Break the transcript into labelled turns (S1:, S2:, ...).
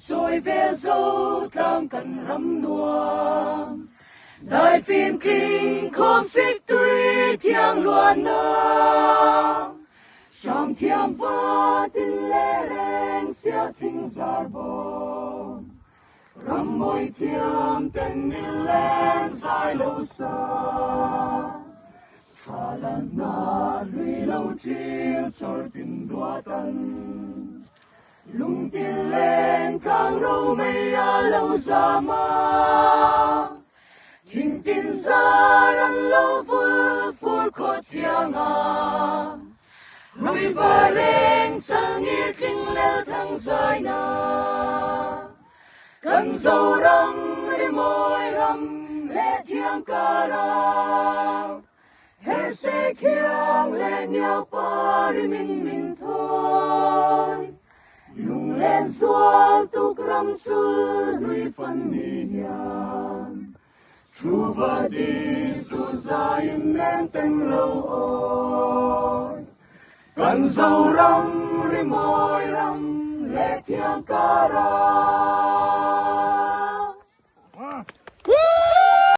S1: trôi về dấu tham cần rắm nuông đại phim kinh không xích tuy thiang loạn na trong thiam va tin lê rèn xia thinh giả bồn rắm môi thiam tên ni lên dài lâu xa pha là na lùi lâu chiều trôi tình đua tân lung tin lên càng râu mây lâu xa mà thình tin ra rắn lâu vui vui khót thiang rồi và rèn sang nghĩa kinh leo thăng dài na cần dâu răng đi môi răng lệ thiang ca ra hết sẽ khiang lệ nhau pa đi mình thôi lung lên xuống tu ram su lui phân ni nhang chu va đi su dài nên tên lâu ôi cần dâu răng đi môi răng lệ thiang ca ra